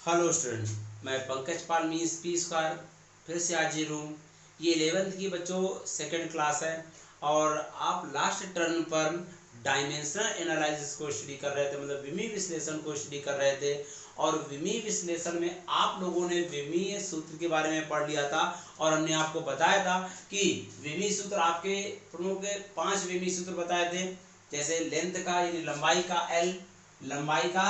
Hello student, मैं पंकज पाल means P square फिर से हाजिर हूँ। ये 11th की बच्चों सेकंड क्लास है और आप लास्ट टर्न पर डायमेंशनल एनालिसिस को स्टडी कर रहे थे, मतलब विमीय विश्लेषण को स्टडी कर रहे थे। और विमीय विश्लेषण में आप लोगों ने विमीय सूत्र के बारे में पढ़ लिया था और हमने आपको बताया था कि विमीय सूत्र आपके प्रमुख 5 विमीय सूत्र बताए थे। जैसे लेंथ का यानी लंबाई का एल, लंबाई का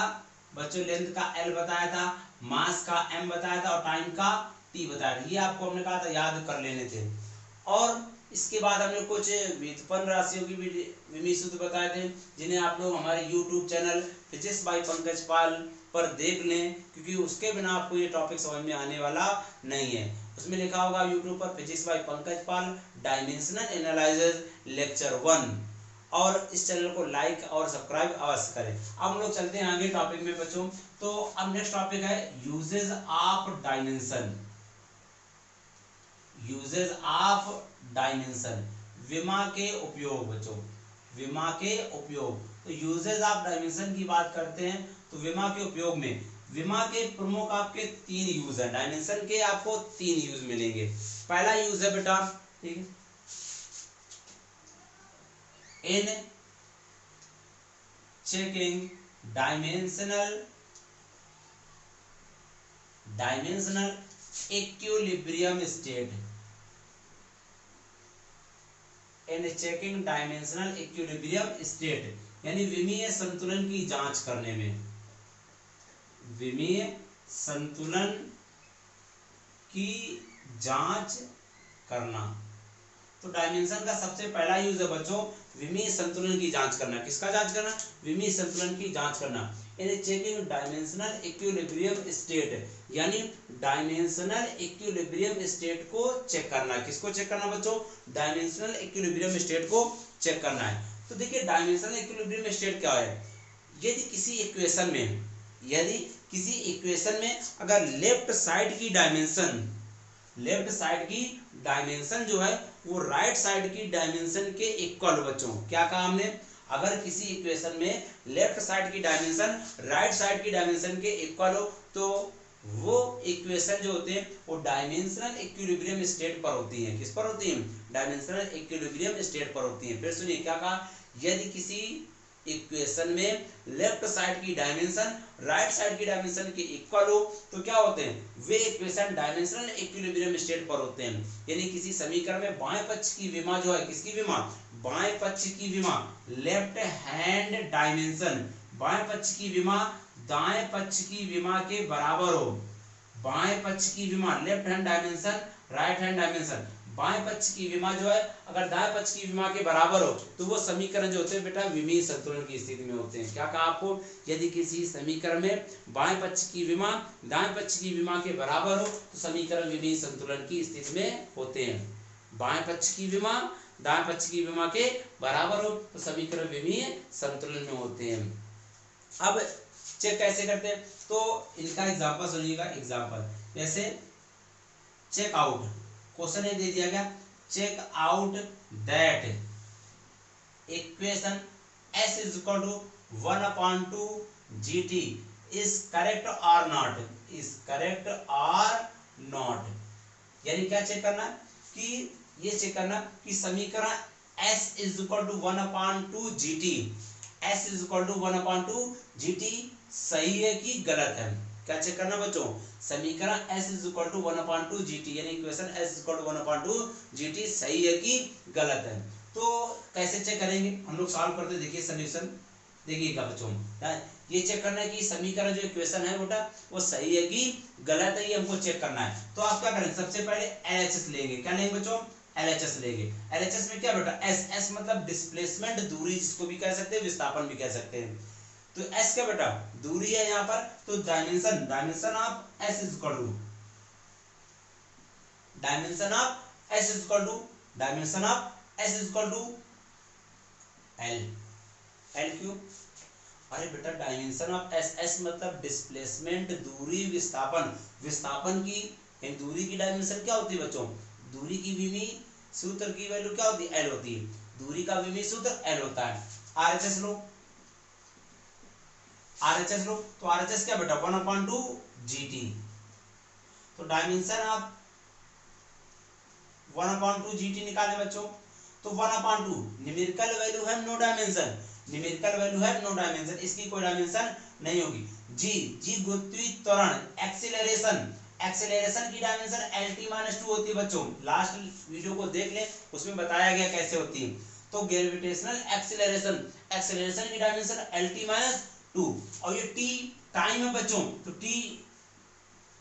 बच्चों लेंथ का एल बताया था, मास का एम बताया था और टाइम का टी बताया था। ये आपको हमने कहा था याद कर लेने थे। और इसके बाद हमने कुछ व्युत्पन्न राशियों की भी विमीय सूत्र बताए थे, जिन्हें आप लोग हमारे YouTube channel physics by Pankaj Pal पर देख लें, क्योंकि उसके बिना आपको ये टॉपिक समझ में आने वाला नहीं है। उसमें लिखा होगा यूट्यूब पर physics by Pankaj Pal dimensional analysis lecture 1, और इस चैनल को लाइक और सब्सक्राइब अवश्य करें। अब हम लोग चलते हैं आगे टॉपिक में बच्चों। तो अब नेक्स्ट टॉपिक है uses of dimension. Uses of dimension, विमा के उपयोग बच्चों, विमा के उपयोग। तो यूजेस ऑफ डायमेंशन की बात करते हैं तो विमा के उपयोग में विमा के प्रमुख आपके 3 यूज है। डायमेंशन के आपको 3 यूज मिलेंगे। पहला यूज है बेटा, ठीक है, इन चेकिंग डायमेंशनल इक्विलिब्रियम स्टेट, इन चेकिंग डायमेंशनल इक्विलिब्रियम स्टेट यानी विमीय संतुलन की जांच करने में, विमीय संतुलन की जांच करना। तो डायमेंशन का सबसे पहला यूज है बच्चों विमीय संतुलन की जांच करना। किसका जांच करना? विमीय संतुलन की जांच करना। इन चेकिंग डायमेंशनल इक्विलिब्रियम स्टेट यानी डायमेंशनल इक्विलिब्रियम स्टेट को चेक करना। किसको चेक करना बच्चों? डायमेंशनल इक्विलिब्रियम स्टेट को चेक करना है। तो देखिए डायमेंशनल इक्विलिब्रियम स्टेट क्या है। यदि किसी इक्वेशन में अगर लेफ्ट साइड की डायमेंशन जो है वो राइट साइड की डायमेंशन के इक्वल बच्चों। क्या कहा हमने? अगर किसी इक्वेशन में लेफ्ट साइड की डायमेंशन राइट साइड की डायमेंशन के इक्वल हो तो वो इक्वेशन जो होते हैं वो डायमेंशनल इक्विलिब्रियम स्टेट पर होती हैं। किस पर होती हैं? डायमेंशनल इक्विलिब्रियम स्टेट पर होती हैं। फिर सुनिए क्या कहा, यदि किसी इक्वेशन में लेफ्ट साइड की डायमेंशन राइट साइड की डायमेंशन के इक्वल हो तो क्या होते हैं? वे इक्वेशन डायमेंशनल इक्विलिब्रियम स्टेट पर होते हैं। यानी किसी समीकरण में बाएं पक्ष की विमा जो है, किसकी विमा? बाएं पक्ष की विमा लेफ्ट हैंड डायमेंशन, बाएं पक्ष की विमा दाएं पक्ष की विमा के बराबर हो। बाएं पक्ष की विमा left hand dimension, right hand dimension, बाएं पक्ष की विमा जो है अगर दाएं पक्ष की विमा के बराबर हो तो वो समीकरण जो होते हैं बेटा विमीय संतुलन की स्थिति में होते हैं। क्या कहा आपको? यदि किसी समीकरण में बाएं पक्ष की विमा दाएं पक्ष की विमा के बराबर हो तो समीकरण विमीय संतुलन की स्थिति में होते हैं। बाएं पक्ष की विमा दाएं पक्ष की विमा के बराबर हो तो समीकरण विमीय संतुलन में होते हैं। अब चेक कैसे करते हैं तो इनका एग्जांपल सुनिएगा। एग्जांपल जैसे चेक आउट, क्वेश्चन ये दे दिया गया, check out that equation s is equal to 1/2 gt is correct or not, is correct or not। यानी क्या चेक करना कि ये चेक करना कि समीकरण s is equal to 1/2 gt, s is equal to 1/2 gt सही है कि गलत है। क्या चेक करना बच्चों? समीकरण s is equal to 1/2 gt यानी equation s is equal to 1/2 gt सही है कि गलत है। तो कैसे चेक करेंगे हम लोग? सॉल्व करते देखिए सॉल्यूशन देखिएगा बच्चों। ये चेक करना है कि समीकरण जो इक्वेशन है बेटा वो सही है कि गलत है, ये हमको चेक करना है। तो आप क्या करेंगे? सबसे पहले LHS लेंगे। क्या लेंगे बच्चों? LHS लेंगे। LHS में क्या बेटा? S मतलब डिस्प्लेसमेंट दूरी, जिसको भी कह सकते हैं विस्थापन भी कह सकते हैं। तो S क्या बेटा? दूरी है यहाँ पर। तो dimension of S is equal to L क्यों? अरे बेटा डायमेंशन ऑफ S मतलब डिस्प्लेसमेंट दूरी विस्थापन की दूरी की डायमेंशन क्या होती है बच्चों? दूरी की विमीय सूत्र की वैल्यू क्या होती है? L होती है। दूरी का विमीय सूत्र L होता है। RHS लो, तो RHS क्या बेटा? 1/2 GT। तो डायमेंशन आप 1/2 GT निकालें बच्चों। तो 1/2 न्यूमेरिकल वैल्यू है, नो डायमेंशन, न्यूमेरिकल वैल्यू है, नो डायमेंशन, इसकी कोई डायमेंशन नहीं होगी। जी गुरुत्वीय त्वरण एक्सीलरेशन, एक्सीलरेशन की डायमेंशन LT-2 होती है बच्चों। लास्ट वीडियो को देख लें, उसमें बताया गया कैसे होती है। तो ग्रेविटेशनल एक्सीलरेशन, एक्सीलरेशन की डायमेंशन LT-2, और ये t टाइम है बच्चों, तो t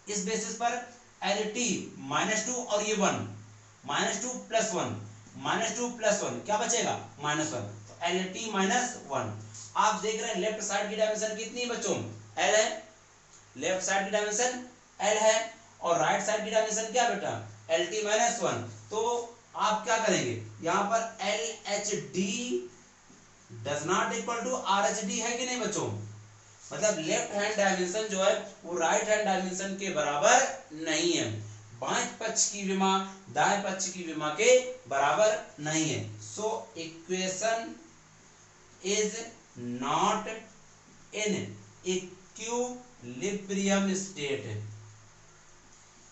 इस बेसिस पर LT-2 और ये 1, -2 + 1, -2 + 1 क्या बचेगा, -1, तो LT-1। आप देख रहे हैं लेफ्ट साइड की डायमेंशन कितनी बच्चों, L है, लेफ्ट साइड की डायमेंशन L है, और राइट साइड की डायमेंशन क्या बेटा, LT-1। तो आप क्या करेंगे, यहाँ पर LHD does not equal to RHD है कि नहीं बच्चों, मतलब लेफ्ट हैंड डायमेंशन जो है वो राइट हैंड डायमेंशन के बराबर नहीं है। बाएं पक्ष की विमा दाएं पक्ष की विमा के बराबर नहीं है। So equation is not in equilibrium state,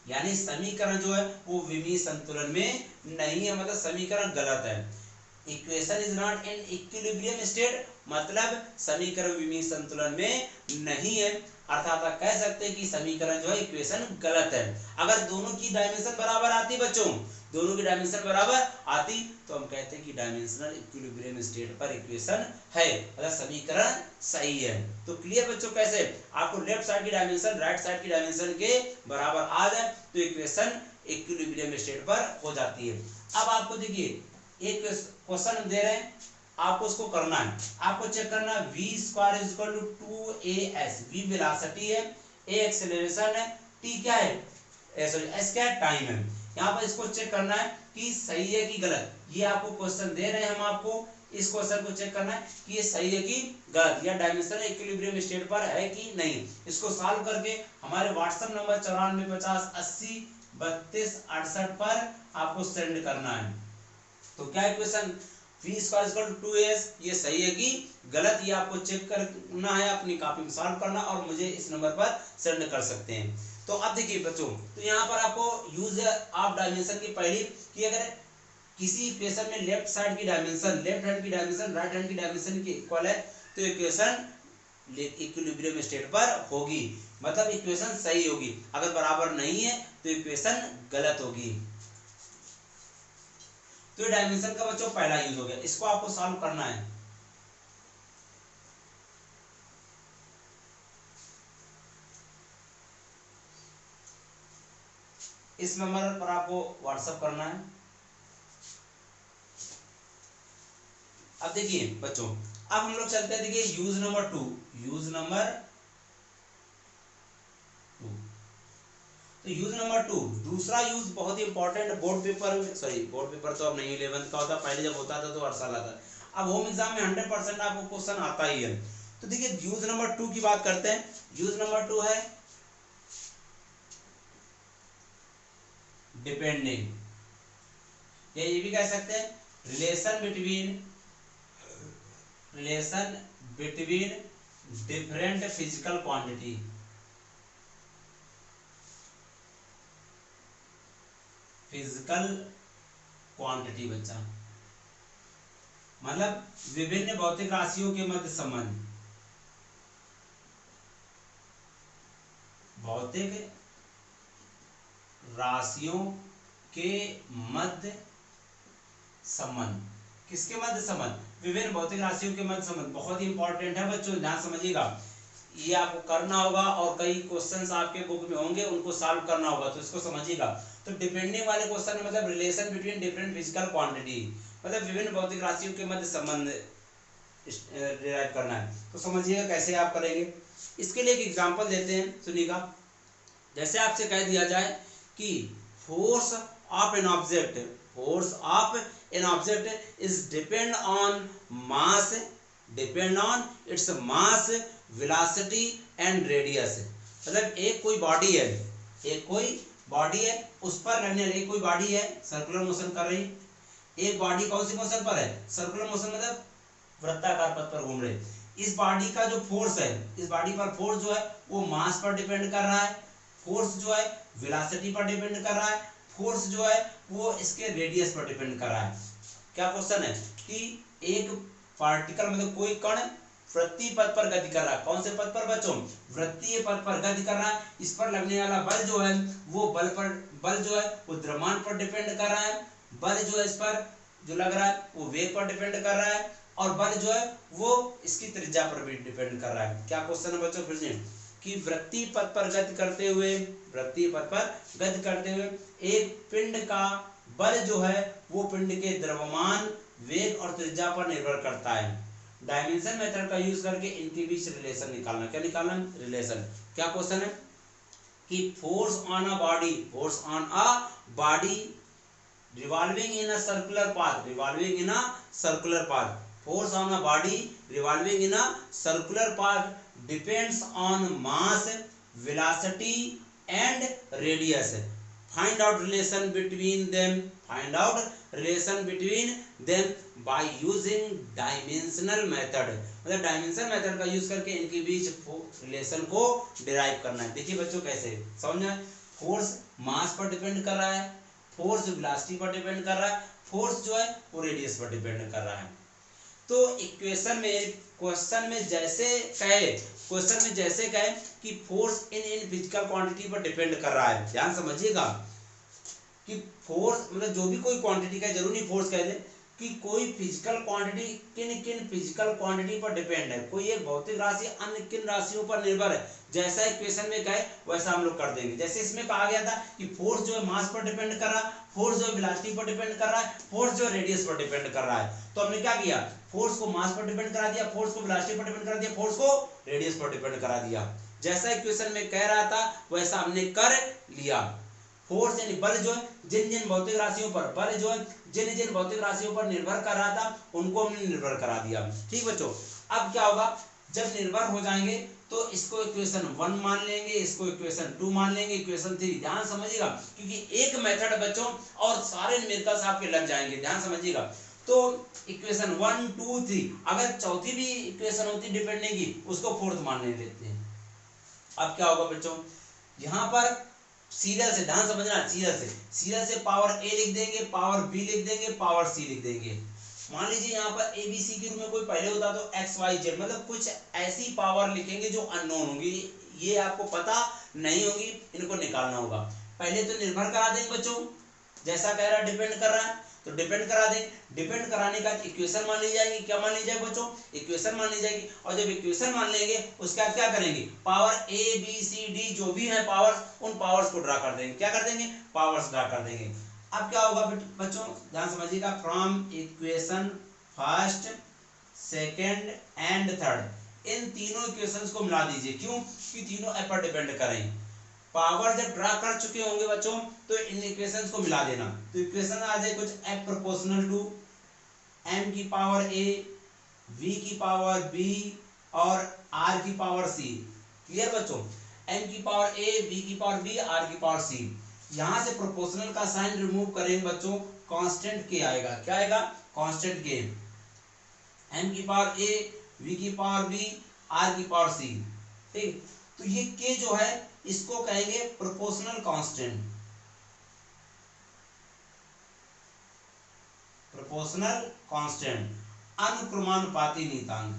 यानी समीकरण जो है वो विमीय संतुलन में नहीं है, मतलब समीकरण गलत है। Equation is not in equilibrium state मतलब समीकरण विमीय संतुलन में नहीं है, अर्थात आप कह सकते हैं कि समीकरण जो है इक्वेशन गलत है। अगर दोनों की डायमेंशन बराबर आती बच्चों, दोनों की डायमेंशन बराबर आती तो हम कहते हैं कि डायमेंशनल इक्विलिब्रियम स्टेट पर इक्वेशन है, मतलब समीकरण सही है। तो क्लियर बच्चों, कैसे आपको लेफ्ट साइड की डायमेंशन राइट साइड की डायमेंशन के बराबर आ जाए तो इक्वेशन इक्विलिब्रियम स्टेट पर हो जाती है। अब आपको देखिए एक क्वेश्चन दे रहे हैं, आपको उसको करना है, आपको चेक करना है v² = 2as, v वेलोसिटी है, a एक्सेलरेशन है, t क्या है सॉरी s क्या है, टाइम है। यहाँ पर इसको चेक करना है कि सही है कि गलत, ये आपको क्वेश्चन दे रहे हैं, हम आपको इस क्वेश्चन को चेक करना है कि ये सही है कि गलत, या डायमेंशनल इक्विलिब्रियम स्टेट पर है कि नहीं। इसको सॉल्व करके हमारे व्हाट्सएप नंबर 9450 80 32 68 पर आपको सेंड करना है। तो क्या इक्वेशन v² = 2as ये सही है कि गलत, ये आपको चेक करना है, अपनी कॉपी में सॉल्व करना और मुझे इस नंबर पर सेंड कर सकते हैं। तो अब देखिए बच्चों, तो यहाँ पर आपको यूज ऑफ डायमेंशन की पहली कि अगर किसी इक्वेशन में लेफ्ट साइड की डायमेंशन लेफ्ट हैंड की डायमेंशन राइट हैंड की डायमेंशन के इक्वल है तो इक्वेशन इक्विलिब्रियम स्टेट पर होगी, मतलब इक्वेशन सही होगी। अगर बराबर नहीं है तो इक्वेशन गलत होगी। तो डायमेंशन का बच्चों पहला यूज हो गया, इसको आपको सॉल्व करना है। इस नंबर पर आपको व्हाट्सएप करना है। अब देखिए बच्चों, अब हम लोग चलते हैं, देखिए यूज नंबर 2, यूज नंबर 2। तो यूज नंबर 2 दूसरा यूज बहुत ही इंपॉर्टेंट, बोर्ड पेपर तो अब नहीं 11th का होता, पहले जब होता था तो हर साल आता, अब होम एग्जाम में 100% आपको क्वेश्चन आता ही है। तो देखिए यूज नंबर 2 की बात करते हैं। यूज नंबर 2 है डिपेंडिंग, या ये भी कह सकते हैं relation between different physical quantity. Physical quantity बच्चा मतलब विभिन्न भौतिक राशियों के मध्य संबंध, भौतिक राशियों के मध्य संबंध, किसके मध्य संबंध, विभिन्न भौतिक राशियों के मध्य संबंध। बहुत ही इंपॉर्टेंट है बच्चों, ध्यान समझिएगा, ये आपको करना होगा और कई क्वेश्चंस आपके बुक में होंगे, उनको सॉल्व करना होगा, तो इसको समझिएगा। तो डिपेंडिंग वाले क्वेश्चन में मतलब relation between different physical quantity, मतलब विभिन्न भौतिक राशियों के मध्य संबंध डिराइव करना है। तो समझिएगा कैसे आप करेंगे। इसके लिए एक एग्जांपल देते हैं, सुनिएगा। जैसे आपसे कह दिया जाए कि force of an object is depend on its mass velocity and radius, मतलब एक कोई बॉडी है उस पर लगने वाली कोई बॉडी है सर्कुलर मोशन कर रही, एक बॉडी कौन सी मोशन पर है, सर्कुलर मोशन, मतलब वृत्ताकार पथ पर घूम रहे। इस बॉडी का जो फोर्स है, इस बॉडी पर फोर्स जो है वो मास पर डिपेंड कर रहा है, फोर्स जो है वेलोसिटी पर डिपेंड कर रहा है, फोर्स जो है वो इसके रेडियस पर डिपेंड कर रहा है। क्या क्वेश्चन है कि एक पार्टिकल मतलब कोई कण वृत्तीय पथ पर गति कर रहा है। कौन से पथ पर बच्चों? वृत्तीय पथ पर गति कर रहा है। इस पर लगने वाला बल जो है वो बल जो है वो द्रव्यमान पर डिपेंड कर रहा है। बल जो है इस पर जो लग रहा है वो वेग पर डिपेंड कर रहा है, और बल जो है वो इसकी त्रिज्या पर भी डिपेंड कर रहा है। क्या क्वेश्चन है बच्चों फिर से कि वृत्तीय पथ पर गति करते हुए एक पिंड का बल जो है वो पिंड के द्रव्यमान, वेग और त्रिज्या पर निर्भर करता है। डायमेंशन मेथड का यूज करके इनके बीच रिलेशन निकालना। क्या निकालना? रिलेशन। क्या क्वेश्चन है कि force on a body revolving in a circular path, force on a body revolving in a circular path depends on mass, velocity and radius. Find out relation between them by using dimensional method. मतलब dimension method का use करके इनके बीच relation को derive करना है। देखिए बच्चों कैसे समझना है। फोर्स मास पर डिपेंड कर रहा है, फोर्स वेलोसिटी पर डिपेंड कर रहा है, फोर्स जो है वो रेडियस पर डिपेंड कर रहा है। तो इक्वेशन में जैसे कहे कि फोर्स इन फिजिकल क्वांटिटी पर डिपेंड कर रहा है। ध्यान समझिएगा कि फोर्स मतलब जो भी कोई क्वांटिटी का, जरूरी नहीं फोर्स कह दे, कि कोई फिजिकल क्वांटिटी किन फिजिकल क्वांटिटी पर डिपेंड है। कोई एक भौतिक राशि अन्य किन राशियों पर निर्भर है। जैसा इक्वेशन में कहे वैसा हम लोग कर देंगे। जैसे इसमें कहा गया था कि फोर्स जो है मास पर डिपेंड कर रहा है, फोर्स जो है वेलोसिटी पर डिपेंड कर रहा है, फोर्स जो है रेडियस पर डिपेंड कर रहा है। तो हमने क्या किया? फोर्स को मास पर डिपेंड करा दिया, फोर्स को वेलोसिटी पर डिपेंड करा दिया, फोर्स को रेडियस पर डिपेंड करा दिया। जैसा इक्वेशन में कह रहा था वैसा हमने कर लिया। फोर्स यानी बल जो है जिन भौतिक राशियों पर निर्भर कर रहा था उनको हमने निर्भर करा दिया। ठीक बच्चों, अब क्या होगा? जब निर्भर हो जाएंगे तो इसको इक्वेशन 1 मान लेंगे, इसको इक्वेशन 2 मान लेंगे, इक्वेशन 3। ध्यान समझिएगा क्योंकि एक मेथड बच्चों और सारे न्यूमेरिकल्स आपके लग जाएंगे। ध्यान समझिएगा। तो इक्वेशन 1 2 3, अगर चौथी भी इक्वेशन होती डिपेंडेंट की उसको फोर्थ मान लेते हैं। अब क्या होगा बच्चों? यहाँ पर सीरियल से, ध्यान समझना, सीरियल से पावर ए लिख देंगे, पावर बी लिख देंगे, पावर सी लिख देंगे। मान लीजिए यहाँ पर ए बी सी के रूप में कोई पहले होता तो एक्स वाई जेड, मतलब कुछ ऐसी पावर लिखेंगे जो अननोन होंगी, ये आपको पता नहीं होगी, इनको निकालना होगा। पहले तो निर्भर करा देंगे बच्चों, जैसा कह रहा है डिपेंड कर रहा है तो डिपेंड करा दें। डिपेंड कराने का इक्वेशन मान ली जाएगी। क्या मान ली जाएगी बच्चों? इक्वेशन मान ली जाएगी। और जब इक्वेशन मान लेंगे उसका क्या करेंगे? Power A B C D जो भी है पावर्स, उन पावर्स को ड्रा कर देंगे। क्या कर देंगे? पावर्स ड्रा कर देंगे। अब क्या होगा बच्चों? ध्यान समझिएगा। From equation first, second and third, इन तीनों इक्वेशंस को मिला दीजिए। क्यों? कि तीनों ए पर डिपेंड करें। पावर जब ड्रा कर चुके होंगे बच्चों तो इन इक्वेशंस को मिला देना। तो इक्वेशन आ जाए कुछ f प्रोपोर्शनल टू m की पावर a, v की पावर b और r की पावर c। क्लियर बच्चों? m की पावर a, v की पावर b, r की पावर c। यहां से प्रोपोर्शनल का साइन रिमूव करेंगे बच्चों, कांस्टेंट k आएगा। क्या आएगा? Constant k। m की पावर a, v की पावर b, r की पावर c। ठीक, तो ये k जो है इसको कहेंगे प्रोपोर्शनल कांस्टेंट। अनुक्रमानुपाती नियतांक।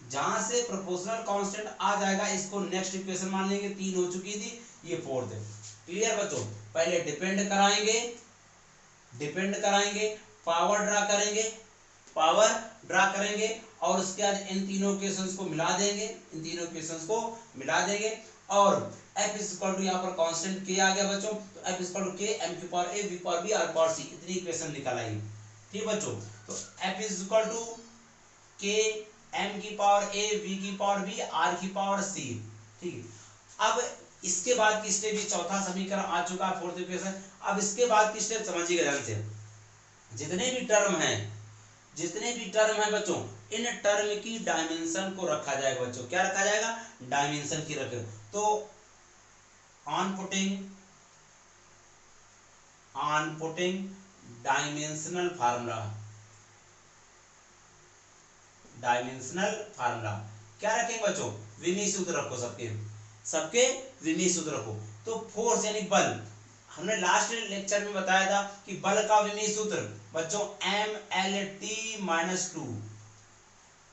जहां से प्रोपोर्शनल कांस्टेंट आ जाएगा इसको नेक्स्ट इक्वेशन मान लेंगे। 3 हो चुकी थी, ये फोर्थ है। क्लियर बच्चों? पहले डिपेंड कराएंगे, पावर ड्रा करेंगे और उसके बाद इन तीनों इक्वेशंस को मिला देंगे और f इक्वल टू यहाँ पर कांस्टेंट k आ गया बच्चों। तो f equal to k m की पावर a, v की पावर b, r की पावर c, इतनी इक्वेशन निकाल आएगी। ठीक बच्चों? तो f equal to k m की पावर a, v की पावर b, r की पावर c। ठीक है, अब इसके बाद की स्टेप, चौथा समीकरण आ चुका है, फोर्थ इक्वेशन। अब इसके बाद की स्टेप समझिएगा ध्यान से। जितने भी टर्म है बच्चों, इन टर्म की डायमेंशन को रखा जाएगा बच्चों। क्या रखा जाएगा? डायमेंशन की रखे। तो ऑन पुटिंग डायमेंशनल फार्मूला क्या रखेंगे बच्चों, विमीय सूत्र रखो, सबके सबके विमीय सूत्र रखो। तो फोर्स यानी बल, हमने लास्ट लेक्चर में बताया था कि बल का विमीय सूत्र बच्चों MLT-2।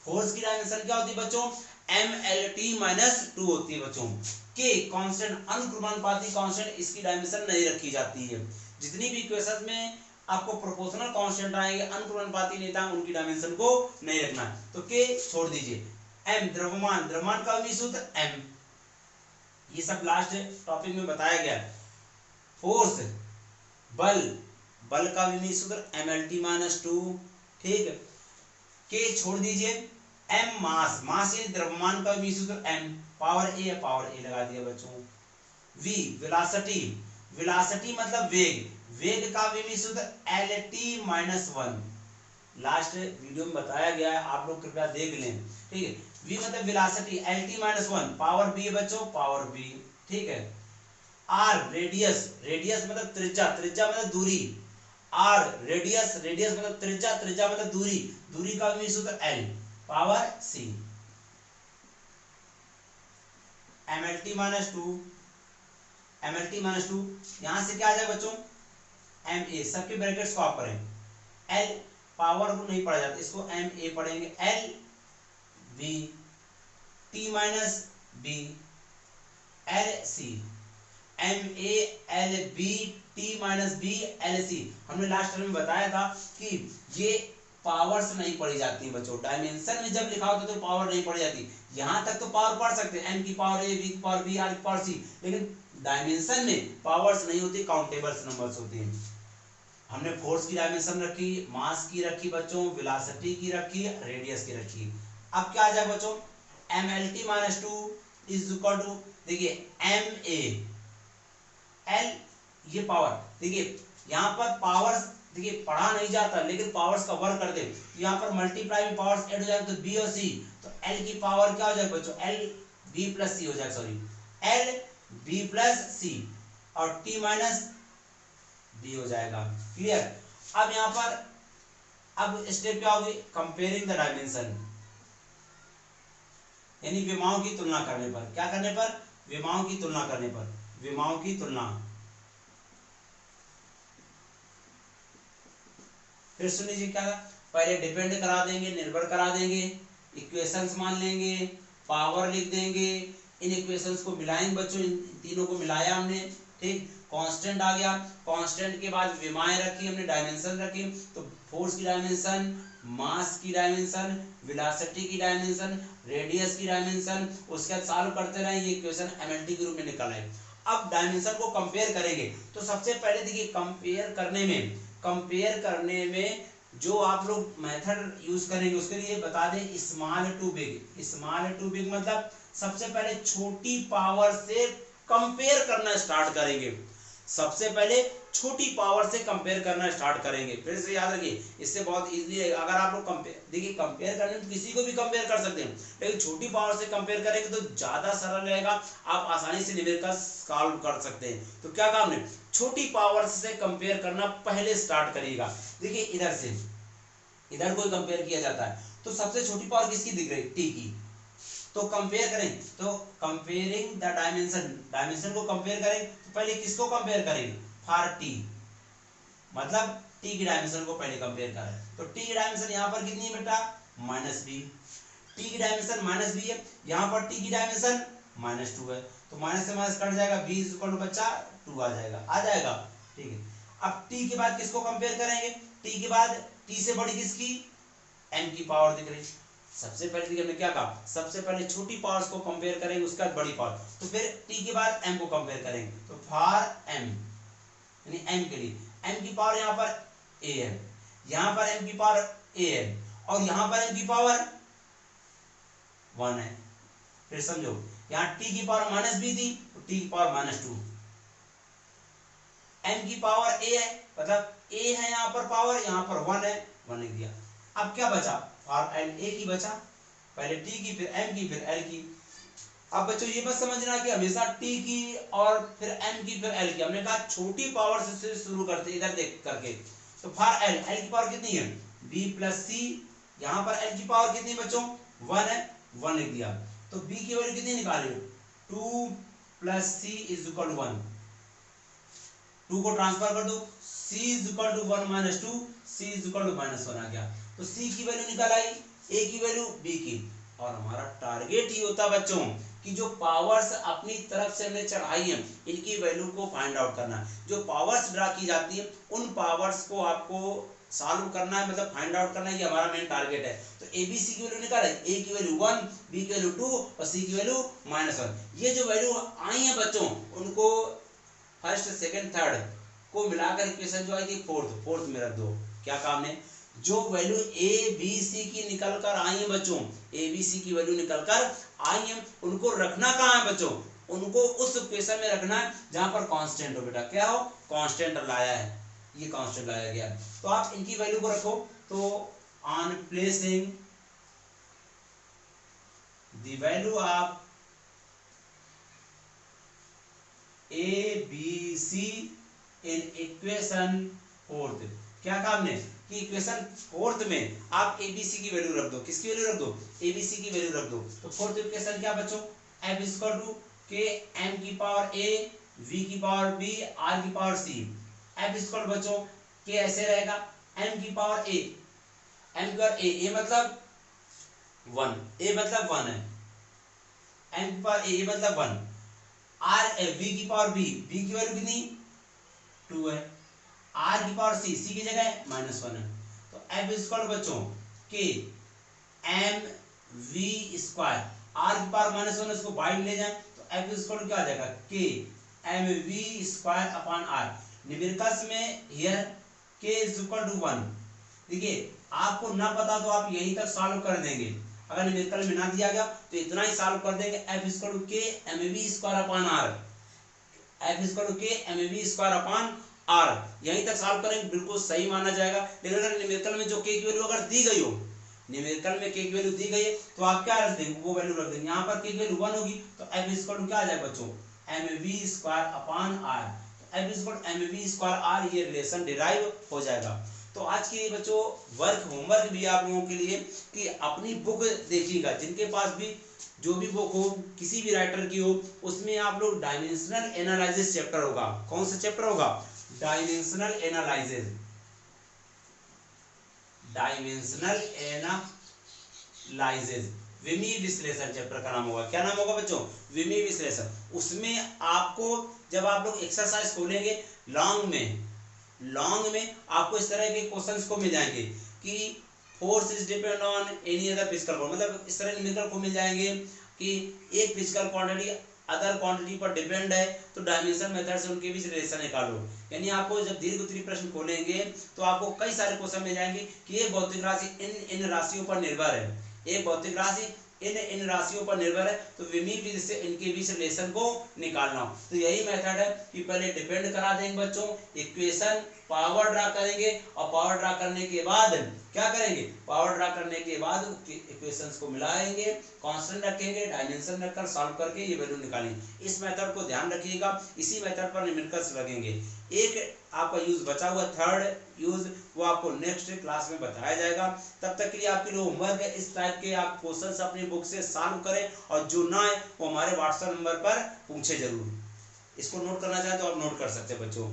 फोर्स की डायमेंशन क्या होती है बच्चों, MLT-2 होती है बच्चों। के कांस्टेंट, अनुक्रमानुपाती कांस्टेंट, इसकी डायमेंशन नहीं रखी जाती है। जितनी भी इक्वेशन में आपको प्रोपोर्शनल कांस्टेंट आएंगे, अनुक्रमानुपाती नहीं था, उनकी डायमेंशन को नहीं रखना। तो के छोड़ दीजिए। एम द्रव्यमान, द्रव्यमान का विमीय सूत्र एम, ये सब लास्ट टॉपिक में बताया गया। फोर्स बल, बल का विमीय सूत्र MLT-2, ठीक है। के छोड़ दीजिए। एम मास, मास यानी द्रव्यमान का विमीय सूत्र एम, पावर ए, पावर ए लगा दिया बच्चों। वी वेलोसिटी, वेलोसिटी मतलब वेग, वेग का विमीय सूत्र LT-1। लास्ट वीडियो में बताया गया है, आप लोग कृपया देख लें, ठीक है। वी मतलब वेलोसिटी, LT-1, पावर बी है बच्चों, पावर बी, ठीक है। आर रेडियस, रेडियस मतलब त्रिज्या, त्रिज्या मतलब दूरी। आर रेडियस, रेडियस मतलब त्रिज्या, त्रिज्या मतलब दूरी, दूरी का विमीय सूत्र एल, पावर सी। MLT-2, MLT-2, यहां से क्या आ जाए बच्चों, एम ए, सबके ब्रैकेट्स को आप करें, एल पावर को नहीं पढ़ा जाता, इसको एम ए पढ़ेंगे, L B T minus B L C, M A L B T minus B L C. हमने लास्ट में बताया था कि ये पावर्स नहीं पढ़ी जाती बच्चों, डायमेंशन में जब लिखा होता तो पावर नहीं पढ़ी जाती। यहां तक तो पावर पढ़ सकते हैं, एम की पावर ए, बी की पावर बी, आर की पावर सी, लेकिन डायमेंशन में पावर्स नहीं होती, काउंटेबल्स नंबर्स होती हैं। हमने फोर्स की डायमेंशन रखी, मास की रखी बच्चों, वेलोसिटी की रखी, रेडियस की रखी। अब क्या आ जाए बच्चों, MLT-2 इज इक्वल टू, देखिए एम ए एल, ये पावर, देखिए यहाँ पर पावर्स, देखिए पढ़ा नहीं जाता लेकिन पावर्स का वर्क कर दे, यहाँ पर मल्टीप्लाई में पावर्स ऐड हो जाएगा तो बी और सी, तो एल की पावर क्या हो जाएगा बच्चों, एल बी प्लस सी हो जाएगा, सॉरी एल बी प्लस सी, और टी माइनस बी हो जाएगा। क्लियर। अब यहाँ पर अब स्टेप क्या होगी, कंपेयरिंग द डायमेंशन, यानी विमाओं की तुलना करने पर, क्या करने पर, विमाओं की तुलना करने पर, विमाओं की तुलना। फिर सुन लीजिए क्या, पहले डिपेंड करा देंगे, निर्भर करा देंगे, इक्वेशंस मान लेंगे, पावर लिख देंगे, इन इक्वेशंस को मिलाएंगे बच्चों, इन तीनों को मिलाया हमने, ठीक। कांस्टेंट आ गया, कांस्टेंट के बाद विमाएं रखी हमने, डायमेंशन रखी, तो फोर्स की डायमेंशन, मास की डायमेंशन, वेलोसिटी की डायमेंशन, रेडियस की डायमेंशन, उसके बाद सॉल्व करते रहे, ये इक्वेशन MLT के रूप में निकल आए। अब डायमेंशन को कंपेयर करेंगे, तो सबसे पहले देखिए कंपेयर करने में जो आप लोग मेथड यूज करेंगे उसके लिए बता दें, small to big. Small to big मतलब सबसे पहले छोटी पावर से कंपेयर करना स्टार्ट करेंगे, सबसे पहले छोटी पावर से कंपेयर करना स्टार्ट करेंगे। फिर से याद रखिए, इससे बहुत इजीली है, अगर आप लोग कंपेयर, देखिए कंपेयर करने में किसी को भी कंपेयर कर सकते हैं, लेकिन छोटी पावर से कंपेयर करेंगे तो ज्यादा सरल रहेगा, आप आसानी से न्यूमेरिकल सॉल्व कर सकते हैं। तो क्या काम है, छोटी पावर से कंपेयर करना पहले स्टार्ट करिएगा। देखिए इधर से इधर कोई कंपेयर किया जाता है तो सबसे छोटी पावर किसकी दिख रही, टी की, तो कंपेयर करें, तो कंपेयरिंग द डायमेंशन, डायमेंशन को कंपेयर करें तो पहले किसको कंपेयर करेंगे, फॉर टी, मतलब टी की डायमेंशन को पहले कंपेयर करें, तो टी की डायमेंशन यहाँ पर कितनी है बेटा, -b, टी की डायमेंशन -b है, यहाँ पर टी की डायमेंशन -2 है, तो माइनस से माइनस कट जाएगा, b इक्वल टू बच्चा 2 आ जाएगा, ठीक है। अब टी के बाद किसको कंपेयर करेंगे, टी के बाद टी से बड़ी किसकी, m की पावर दिख रही, सबसे पहले देखिए हमने क्या कहा, सबसे पहले छोटी पावर्स को कंपेयर करेंगे, उसके बाद बड़ी पावर, तो फिर टी के बाद m को कंपेयर करेंगे, तो फॉर m यानी m के लिए, m की पावर यहाँ पर a है, यहाँ पर m की पावर a है, और यहाँ पर m की पावर 1 है। फिर समझो, यहाँ t की पावर -b थी तो t की पावर -2, m की पावर a है, मतलब a है यहाँ पर पावर, यहाँ पर 1 है, 1 लिख दिया। अब क्या बचा, और एल ए की बचा, पहले टी की फिर एम की फिर एल की। अब बच्चों ये मत समझना कि हमेशा टी की और फिर एम की फिर एल की, हमने कहा छोटी पावर से शुरू करते, इधर देख करके, तो फॉर एल, एल की पावर कितनी है, बी प्लस सी, यहाँ पर एल की पावर कितनी बच्चों 1 है, 1 लिख दिया। तो b की वैल्यू कितनी निकाली, 2 plus c is equal to 1। 2 को ट्रांसफर कर दो, c is equal to 1 minus 2, c is equal to minus 1 आ गया। तो c की वैल्यू निकल आई, a की वैल्यू, b की। और हमारा टारगेट ही होता बच्चों कि जो पावर्स अपनी तरफ से हमने चढ़ाई है इनकी वैल्यू को फाइंड आउट करना। जो पावर्स ड्रा की जाती है उन पावर्स को आपको सॉल्व करना है, मतलब फाइंड आउट करना है, ये हमारा मेन टारगेट है। तो ए बी सी की वैल्यू निकाले, ए की वैल्यू 1, बी की वैल्यू 2 और सी की वैल्यू -1। ये जो वैल्यू आई है बच्चों उनको फर्स्ट सेकंड थर्ड को मिलाकर इक्वेशन जो आएगी फोर्थ में रख दो। क्या काम है, जो वैल्यू ए बी सी की निकल कर आई है बच्चों, ए बी सी की वैल्यू निकल कर आई है, उनको रखना कहाँ है बच्चों, उनको उस इक्वेशन में रखना है जहां पर कांस्टेंट हो। बेटा क्या हो, कांस्टेंट लाया है, ये कांस्टेंट लाया गया। तो आप इनकी वैल्यू को रखो। तो on placing the value of A B C in equation fourth, क्या काम है कि इक्वेशन फोर्थ में आप एबीसी की वैल्यू रख दो। किसकी वैल्यू रख दो, एबीसी की वैल्यू रख दो। तो फोर्थ इक्वेशन क्या बच्चों, f equal to k m की पावर a v की पावर b r की पावर c। f इक्वल बच्चों के ऐसे रहेगा, m की पावर a, m की पावर a मतलब 1, a मतलब 1 है, m की पावर a मतलब 1, r v की पावर b, b की वैल्यू कितनी 2 है, r की पावर c, c की जगह -1 है। तो f इक्वल बच्चों के m v स्क्वायर, r की पावर -1 इसको बाइट ले जाए तो f इक्वल क्या आ जाएगा, के m v square upon r। Numericals में here k is equal to 1। देखिए आपको ना पता तो आप यहीं तक सॉल्व कर देंगे, अगर न्यूमेरिकल में ना दिया गया तो इतना ही सॉल्व कर देंगे। f equal to k m v square upon r, f equal to k m v square upon r, यहीं तक सॉल्व करेंगे बिल्कुल सही माना जाएगा। लेकिन अगर न्यूमेरिकल में जो k की वैल्यू अगर दी गई हो, न्यूमेरिकल में k की वैल्यू दी गई है तो आप क्या रख देंगे, वो वैल्यू रख देंगे। यहाँ पर k की वैल्यू 1 होगी तो f इक्वल टू क्या आ जाएगा बच्चों, mv स्क्वायर अपॉन r। तो f equal to mv square r, ये रिलेशन डिराइव हो जाएगा। तो आज के बच्चों होमवर्क भी आप लोगों के लिए कि अपनी बुक देखिएगा, जिनके पास भी जो भी बुक हो किसी भी राइटर की हो, उसमें आप लोग डायमेंशनल एनालिसिस चैप्टर होगा। कौन सा चैप्टर होगा, डायमेंशनल एनालिसिस, डायमेंशनल एनालिसिस, विमीय विश्लेषण चैप्टर का नाम होगा। क्या नाम होगा बच्चों, विमीय विश्लेषण। उसमें आपको जब आप लोग एक्सरसाइज खोलेंगे लॉन्ग में आपको इस तरह के क्वेश्चंस को मिल जाएंगे कि force is depend on any other physical quantity, मतलब इस तरह न्यूमेरिकल को मिल जाएंगे कि एक फिजिकल क्वांटिटी अदर क्वांटिटी पर डिपेंड है तो डायमेंशन मेथड से उनके बीच रिलेशन निकालो। यानी आपको जब दीर्घ उत्तरीय प्रश्न खोलेंगे तो आपको कई सारे क्वेश्चन मिल जाएंगे कि एक भौतिक राशि इन राशियों पर निर्भर है, एक भौतिक राशि इन राशियों पर निर्भर है, तो विमीय विधि से इनके बीच रिलेशन को निकालना। तो यही मेथड है कि पहले डिपेंड करा देंगे बच्चों, इक्वेशन पावर ड्रा करेंगे और पावर ड्रा करने के बाद क्या करेंगे, पावर ड्रा करने के बाद इक्वेशंस को मिलाएंगे, कांस्टेंट रखेंगे, डायमेंशन रखकर सॉल्व करके ये वैल्यू निकालेंगे। इस मेथड को ध्यान रखिएगा, इसी मेथड पर न्यूमेरिकल्स लगेंगे। एक आपका यूज बचा हुआ थर्ड यूज वो आपको नेक्स्ट क्लास में बताया जाएगा। तब तक के लिए आपके लिए होमवर्क है इस टाइप के आप क्वेश्चंस अपनी बुक से सॉल्व करें और जो ना है वो हमारे व्हाट्सएप नंबर पर पूछे जरूर। इसको नोट करना चाहे तो आप नोट कर सकते हैं बच्चों।